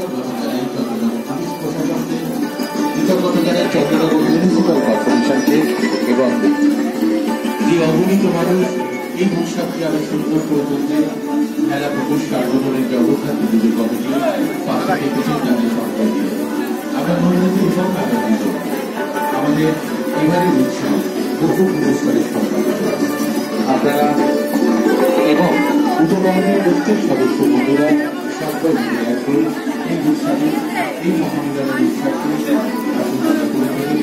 কৃতজ্ঞতা জানাই চন্দ্রনগর পুলিশ প্রশাসনকে, কৃতজ্ঞতা জানাই চন্দ্রনগর মিউনিসিপ্যাল কর্পোরেশনকে এবং যে অগণিত মানুষ এই উৎসবকে আরো সুন্দর করে তুলতে মেলা প্রকোষ্ঠ আন্দোলনের জগৎখাতি পুজো কমিটি পাশে থেকেছেন তাদের সম্পর্কে আমরা মনোনীত এবং আনন্দিত। আমাদের এবারের উৎসব বহু পুরস্কারের সম্মানিত আপনারা এবং উপমহলের প্রত্যেক সদস্য বন্ধুরা সকল মিলে একটি এই উৎসবে এই মহামিলনের উৎসবকে আশীর্বাদ করে থাকি।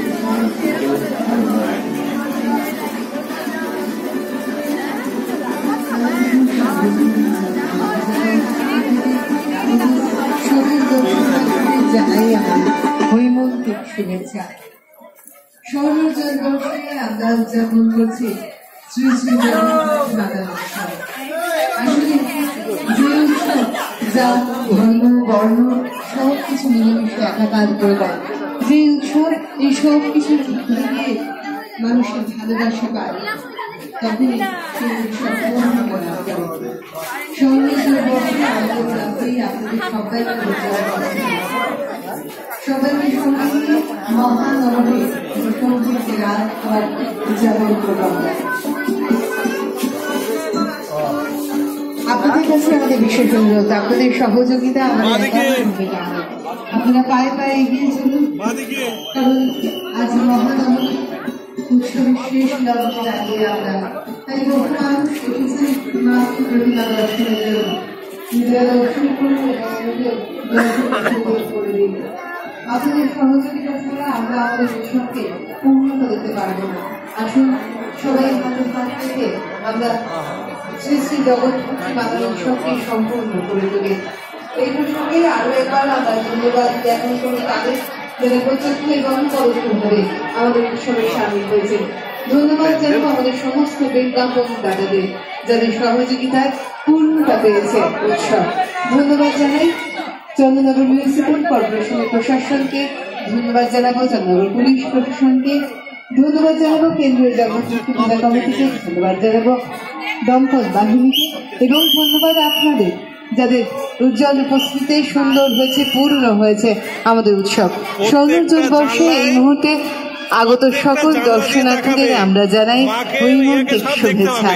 জানাই আমার হৈমন্তিক শুভেচ্ছা। স্বর্ণজয় বর্ষে আমরা উদযাপন করছি শ্রী শ্রী জগন্নাথ মাতার উৎসব। আসলে যে উৎসব যা ধর্ম বর্ণ সব কিছু মিলেমিশে একাকার করে দেয়, যে উৎসব এই সব কিছু ঘুরে গিয়ে মানুষের ভালোবাসা পায়, তখন সেই উৎসব পূর্ণ করা যায়। স্বর্ণজয় বর্ষে আমাদের রাতেই আপনাদের সবাইকে সবাইকে মহানবমী মুখ্যমন্ত্রীকে রাত আবার উদযাপন করলাম। আপনাদের কাছে আমাদের বিশেষ অনুরোধ, আপনাদের সহযোগিতা আপনারা পায়ে পায়ে এগিয়ে চলুন, কারণ আজ মহানবমী উৎসবের শেষ লগ্নে দাঁড়িয়ে আমরা তাই বহু মানুষ এসেছেন মাকে প্রতিমা দর্শনের জন্য। দর্শন করলে আপনাদের সহযোগিতা ছাড়া আমরা আমাদের উৎসবকে পূর্ণ করতে পারবো না। আসুন সবাই আমাদের কাছ থেকে আমরা শ্রী শ্রী জগন্নাথ মাতার উৎসবকে সম্পূর্ণ করে তুলি। এই প্রসঙ্গে আরো একবার আমরা ধন্যবাদ জ্ঞাপন করি তাদের, যারা প্রত্যক্ষ এবং পরোক্ষভাবে আমাদের উৎসবে সামিল হয়েছে। ধন্যবাদ জানাবো আমাদের সমস্ত বিজ্ঞাপন দাদাদের, যাদের সহযোগিতায় পূর্ণতা পেয়েছে উৎসব। ধন্যবাদ জানাই চন্দ্রনগর মিউনিসিপ্যাল কর্পোরেশনের প্রশাসনকে, ধন্যবাদ জানাবো চন্দ্রনগর পুলিশ প্রশাসনকে, ধন্যবাদ জানাবো কেন্দ্রীয় জগন্নাথ পূজা কমিটিকে, ধন্যবাদ জানাবো দমকল বাহিনীকে এবং ধন্যবাদ আপনাদের, যাদের উজ্জ্বল উপস্থিতিতে সুন্দর হয়েছে, পূর্ণ হয়েছে আমাদের উৎসব। স্বর্ণজয় বর্ষে এই মুহূর্তে আগত সকল দর্শনার্থীদের আমরা জানাই হৈমন্তিক শুভেচ্ছা।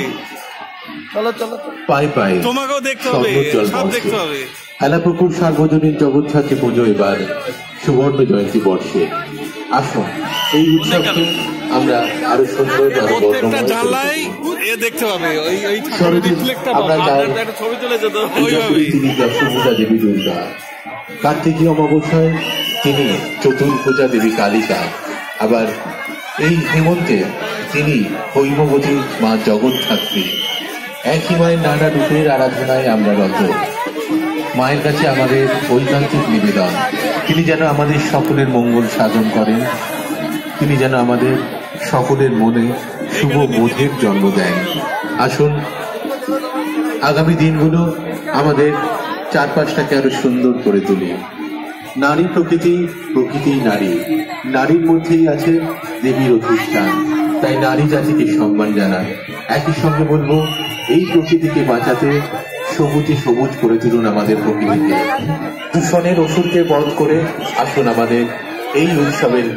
পাই পাই তোমাকেও দেখতে হবে, সব দেখতে হবে। হেলাপুকুর সার্বজনীন জগৎসাথী পুজো এবার সুবর্ণ জয়ন্তী বর্ষে। আসুন এই উৎসবকে আমরা আরো সুন্দর তিনি দশভূজা দেবী দুর্গা, কার্তিকী অমাবস্যায় তিনি চতুর্ভুজা দেবী কালিকা, আবার এই হেমন্তে তিনি হৈমবতী মা জগৎধাত্রী। একই মায়ের নানা রূপের আরাধনায় আমরা রত। মায়ের কাছে আমাদের ঐকান্তিক নিবেদন, তিনি যেন আমাদের সকলের মঙ্গল সাধন করেন, তিনি যেন আমাদের সকলের মনে শুভ বোধের জন্ম দেন। আসুন আগামী দিনগুলো আমাদের চারপাশটাকে আরো সুন্দর করে তুলি। নারী প্রকৃতি, প্রকৃতি নারী, নারীর মধ্যেই আছে দেবীর অধিষ্ঠান। তাই নারী জাতিকে সম্মান জানায়। একই সঙ্গে বলবো, এই প্রকৃতিকে বাঁচাতে সবুজে সবুজ করে তুলুন আমাদের প্রকৃতিকে। দূষণের অসুরকে বধ করে আসুন আমাদের এই উৎসবের